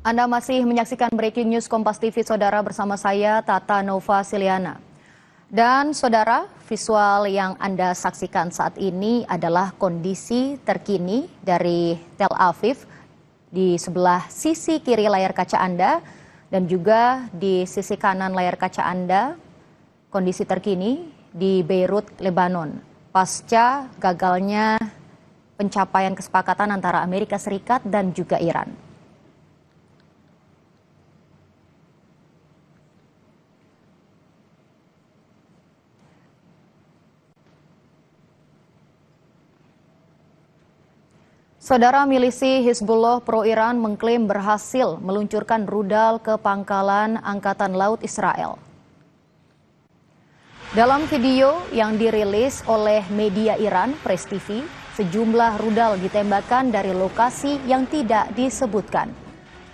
Anda masih menyaksikan Breaking News Kompas TV, Saudara, bersama saya, Tata Nova Siliana. Dan Saudara, visual yang Anda saksikan saat ini adalah kondisi terkini dari Tel Aviv di sebelah sisi kiri layar kaca Anda dan juga di sisi kanan layar kaca Anda, kondisi terkini di Beirut, Lebanon, pasca gagalnya pencapaian kesepakatan antara Amerika Serikat dan juga Iran. Saudara, milisi Hizbullah pro-Iran mengklaim berhasil meluncurkan rudal ke pangkalan Angkatan Laut Israel. Dalam video yang dirilis oleh media Iran, Press TV, sejumlah rudal ditembakkan dari lokasi yang tidak disebutkan.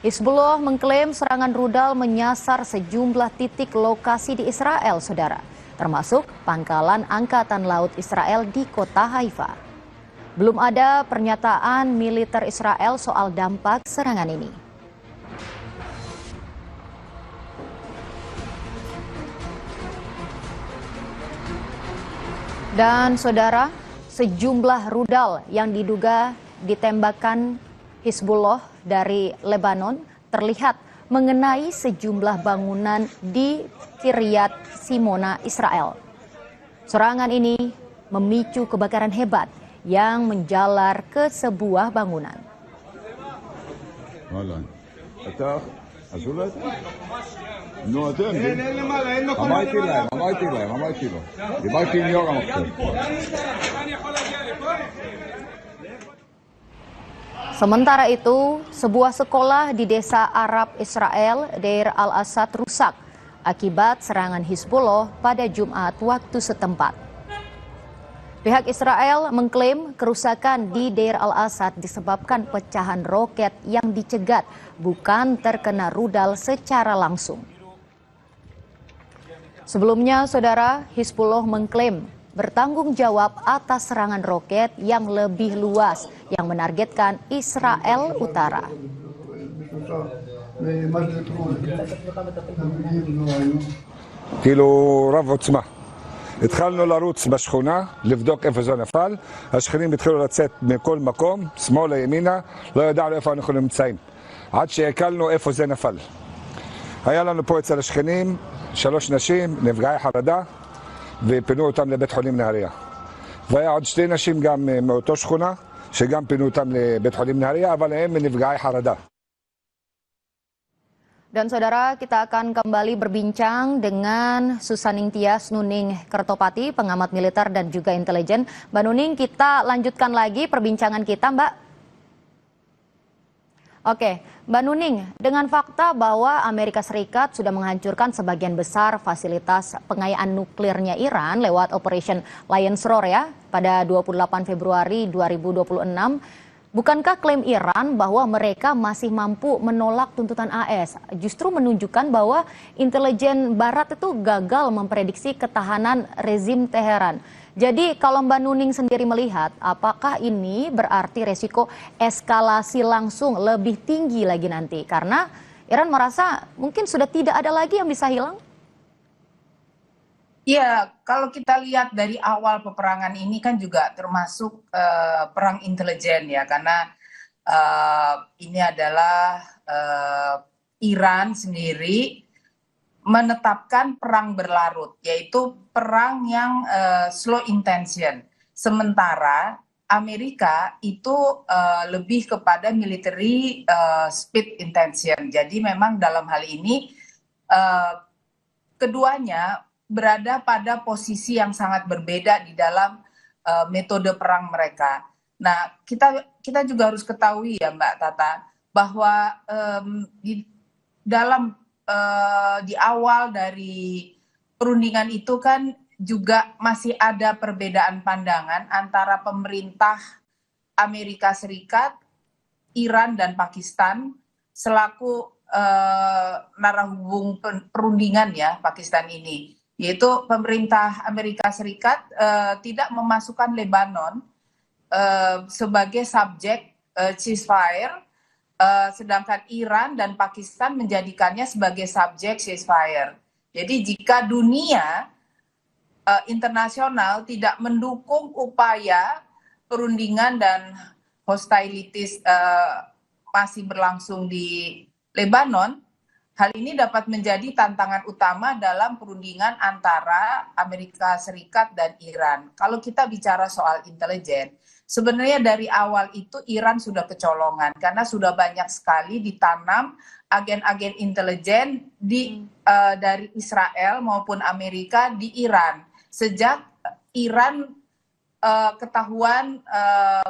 Hizbullah mengklaim serangan rudal menyasar sejumlah titik lokasi di Israel, Saudara, termasuk pangkalan Angkatan Laut Israel di kota Haifa. Belum ada pernyataan militer Israel soal dampak serangan ini. Dan Saudara, sejumlah rudal yang diduga ditembakkan Hizbullah dari Lebanon terlihat mengenai sejumlah bangunan di Kiryat Simona, Israel. Serangan ini memicu kebakaran hebat yang menjalar ke sebuah bangunan. Sementara itu, sebuah sekolah di desa Arab Israel, Deir al-Asad, rusak akibat serangan Hizbullah pada Jumat waktu setempat. Pihak Israel mengklaim kerusakan di Deir al-Asad disebabkan pecahan roket yang dicegat, bukan terkena rudal secara langsung. Sebelumnya, Saudara, Hizbullah mengklaim bertanggung jawab atas serangan roket yang lebih luas yang menargetkan Israel Utara. התחלנו לרוץ בשכונה, לבדוק איפה זה נפל, השכנים התחילו לצאת מכל מקום, שמאלה ימינה, לא ידענו איפה אנחנו נמצאים, עד שהקלנו איפה זה נפל. היה לנו פה אצל השכנים 3 נשים, נפגעי חרדה, ופינו אותם לבית חולים נהריה. והיה עוד 2 נשים גם מאותו שכונה, שגם פינו אותם לבית חולים נהריה, אבל הם מנפגעי חרדה. Dan Saudara, kita akan kembali berbincang dengan Susaning Tias Nuning Kertopati, pengamat militer dan juga intelijen. Mbak Nuning, kita lanjutkan lagi perbincangan kita, Mbak. Oke, Mbak Nuning, dengan fakta bahwa Amerika Serikat sudah menghancurkan sebagian besar fasilitas pengayaan nuklirnya Iran lewat Operation Lion's Roar ya, pada 28 Februari 2026, bukankah klaim Iran bahwa mereka masih mampu menolak tuntutan AS justru menunjukkan bahwa intelijen Barat itu gagal memprediksi ketahanan rezim Teheran? Jadi kalau Mbak Nuning sendiri melihat, apakah ini berarti resiko eskalasi langsung lebih tinggi lagi nanti? Karena Iran merasa mungkin sudah tidak ada lagi yang bisa hilang? Ya, kalau kita lihat dari awal peperangan ini kan juga termasuk perang intelijen ya, karena ini adalah Iran sendiri menetapkan perang berlarut, yaitu perang yang slow intention. Sementara Amerika itu lebih kepada military speed intention. Jadi memang dalam hal ini keduanya berada pada posisi yang sangat berbeda di dalam metode perang mereka. Nah, kita juga harus ketahui ya Mbak Tata, bahwa di awal dari perundingan itu kan juga masih ada perbedaan pandangan antara pemerintah Amerika Serikat, Iran, dan Pakistan selaku narahubung perundingan ya Pakistan ini. Yaitu pemerintah Amerika Serikat tidak memasukkan Lebanon sebagai subjek ceasefire sedangkan Iran dan Pakistan menjadikannya sebagai subjek ceasefire. Jadi jika dunia internasional tidak mendukung upaya perundingan dan hostilities masih berlangsung di Lebanon, hal ini dapat menjadi tantangan utama dalam perundingan antara Amerika Serikat dan Iran. Kalau kita bicara soal intelijen, sebenarnya dari awal itu Iran sudah kecolongan karena sudah banyak sekali ditanam agen-agen intelijen dari Israel maupun Amerika di Iran. Sejak Iran ketahuan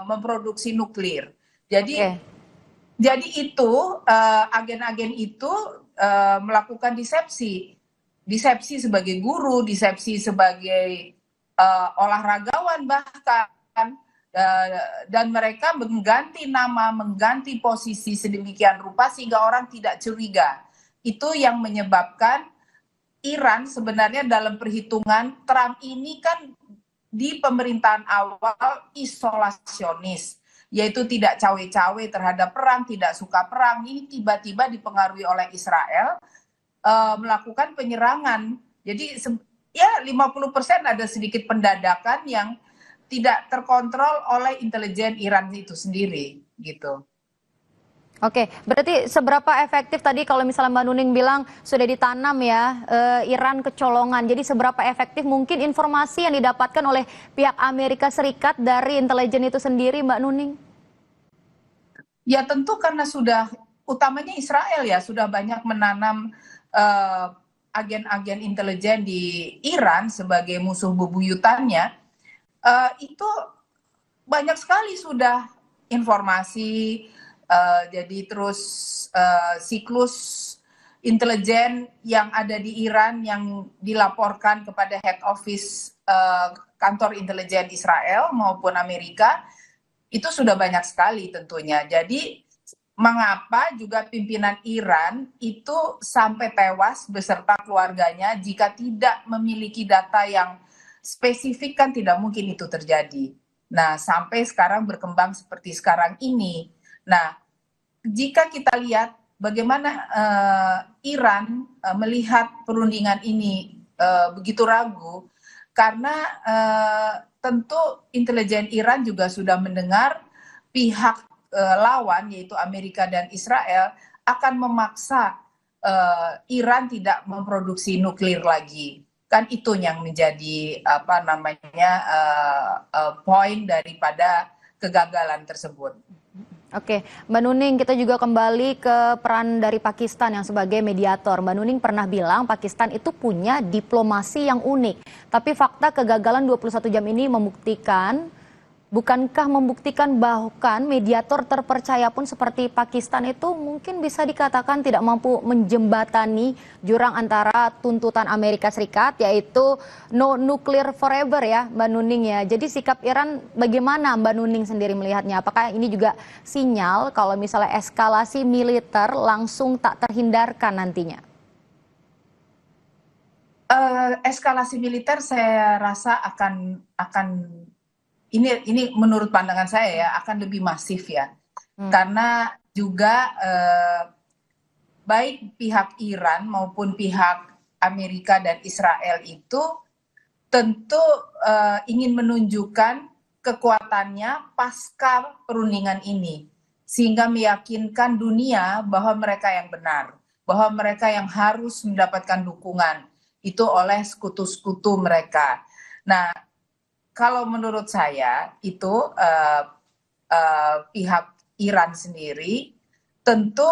memproduksi nuklir. Jadi itu agen-agen itu melakukan disepsi sebagai guru, disepsi sebagai olahragawan bahkan, dan mereka mengganti nama, mengganti posisi sedemikian rupa sehingga orang tidak curiga. Itu yang menyebabkan Iran sebenarnya dalam perhitungan Trump ini kan di pemerintahan awal isolasionis, yaitu tidak cawe-cawe terhadap perang, tidak suka perang. Ini tiba-tiba dipengaruhi oleh Israel melakukan penyerangan. Jadi ya 50% ada sedikit pendadakan yang tidak terkontrol oleh intelijen Iran itu sendiri gitu. Oke, berarti seberapa efektif tadi kalau misalnya Mbak Nuning bilang sudah ditanam ya Iran kecolongan. Jadi seberapa efektif mungkin informasi yang didapatkan oleh pihak Amerika Serikat dari intelijen itu sendiri, Mbak Nuning? Ya tentu karena sudah utamanya Israel ya sudah banyak menanam agen-agen intelijen di Iran sebagai musuh bebuyutannya. Itu banyak sekali sudah informasi. Jadi terus siklus intelijen yang ada di Iran yang dilaporkan kepada head office kantor intelijen Israel maupun Amerika itu sudah banyak sekali tentunya. Jadi mengapa juga pimpinan Iran itu sampai tewas beserta keluarganya jika tidak memiliki data yang spesifik kan tidak mungkin itu terjadi. Nah sampai sekarang berkembang seperti sekarang ini. Nah jika kita lihat bagaimana Iran melihat perundingan ini begitu ragu, karena tentu intelijen Iran juga sudah mendengar pihak lawan yaitu Amerika dan Israel akan memaksa Iran tidak memproduksi nuklir lagi. Kan itu yang menjadi poin daripada kegagalan tersebut. Oke, Mbak Nuning, kita juga kembali ke peran dari Pakistan yang sebagai mediator. Mbak Nuning pernah bilang Pakistan itu punya diplomasi yang unik. Tapi fakta kegagalan 21 jam ini membuktikan, bukankah membuktikan bahkan mediator terpercaya pun seperti Pakistan itu mungkin bisa dikatakan tidak mampu menjembatani jurang antara tuntutan Amerika Serikat yaitu no nuclear forever ya Mbak Nuning ya. Jadi sikap Iran bagaimana Mbak Nuning sendiri melihatnya? Apakah ini juga sinyal kalau misalnya eskalasi militer langsung tak terhindarkan nantinya? Eskalasi militer saya rasa akan ini menurut pandangan saya ya akan lebih masif ya, karena juga baik pihak Iran maupun pihak Amerika dan Israel itu tentu ingin menunjukkan kekuatannya pasca perundingan ini, sehingga meyakinkan dunia bahwa mereka yang benar, bahwa mereka yang harus mendapatkan dukungan itu oleh sekutu-sekutu mereka. Nah, kalau menurut saya itu pihak Iran sendiri tentu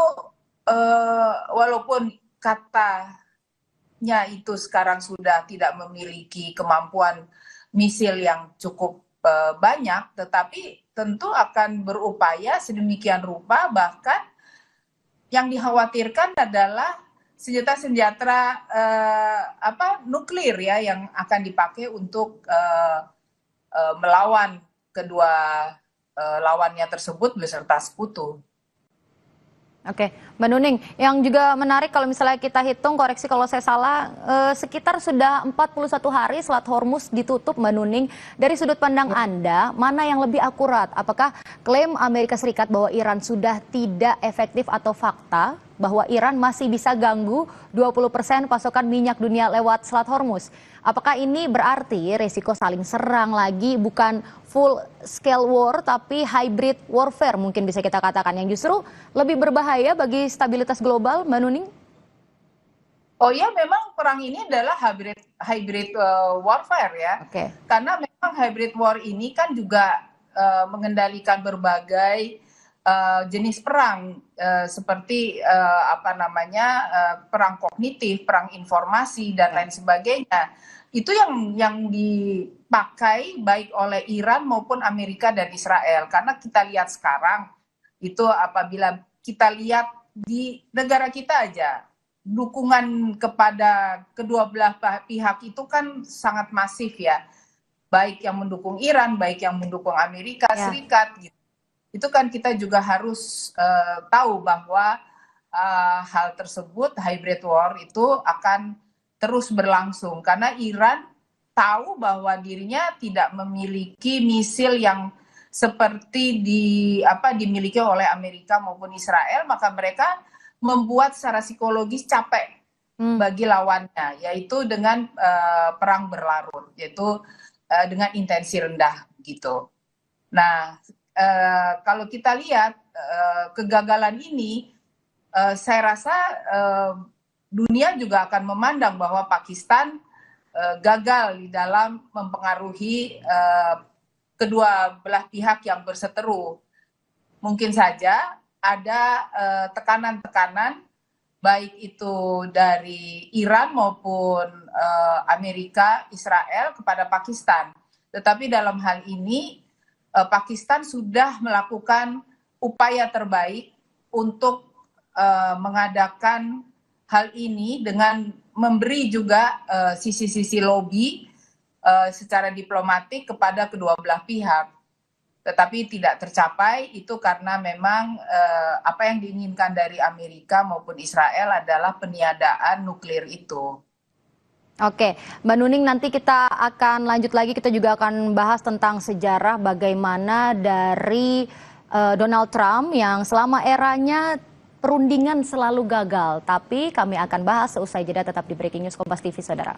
walaupun katanya itu sekarang sudah tidak memiliki kemampuan misil yang cukup banyak, tetapi tentu akan berupaya sedemikian rupa, bahkan yang dikhawatirkan adalah senjata-senjata nuklir ya yang akan dipakai untuk melawan kedua lawannya tersebut beserta sekutu. Oke, Mbak Nuning, yang juga menarik kalau misalnya kita hitung, koreksi kalau saya salah, sekitar sudah 41 hari Selat Hormuz ditutup, Mbak Nuning. Dari sudut pandang Anda, mana yang lebih akurat? Apakah klaim Amerika Serikat bahwa Iran sudah tidak efektif atau fakta bahwa Iran masih bisa ganggu 20% pasokan minyak dunia lewat Selat Hormuz? Apakah ini berarti resiko saling serang lagi bukan full scale war tapi hybrid warfare mungkin bisa kita katakan yang justru lebih berbahaya bagi stabilitas global, Mbak Nuning? Oh ya, memang perang ini adalah hybrid warfare ya. Oke. Karena memang hybrid war ini kan juga mengendalikan berbagai jenis perang seperti perang kognitif, perang informasi dan lain sebagainya. Itu yang dipakai baik oleh Iran maupun Amerika dan Israel. Karena kita lihat sekarang itu apabila kita lihat di negara kita aja, dukungan kepada kedua belah pihak itu kan sangat masif ya. Baik yang mendukung Iran, baik yang mendukung Amerika Serikat gitu. Itu kan kita juga harus tahu bahwa hal tersebut, hybrid war itu akan terus berlangsung karena Iran tahu bahwa dirinya tidak memiliki misil yang seperti dimiliki oleh Amerika maupun Israel, maka mereka membuat secara psikologis capek bagi lawannya, yaitu dengan perang berlarut, yaitu dengan intensi rendah gitu. Nah, kalau kita lihat kegagalan ini, saya rasa dunia juga akan memandang bahwa Pakistan gagal di dalam mempengaruhi kedua belah pihak yang berseteru. Mungkin saja ada tekanan-tekanan baik itu dari Iran maupun Amerika, Israel kepada Pakistan. Tetapi dalam hal ini Pakistan sudah melakukan upaya terbaik untuk mengadakan hal ini dengan memberi juga sisi-sisi lobby secara diplomatik kepada kedua belah pihak. Tetapi tidak tercapai itu karena memang apa yang diinginkan dari Amerika maupun Israel adalah peniadaan nuklir itu. Oke, Mbak Nuning, nanti kita akan lanjut lagi, kita juga akan bahas tentang sejarah bagaimana dari Donald Trump yang selama eranya perundingan selalu gagal. Tapi kami akan bahas seusai jeda, tetap di Breaking News Kompas TV, saudara.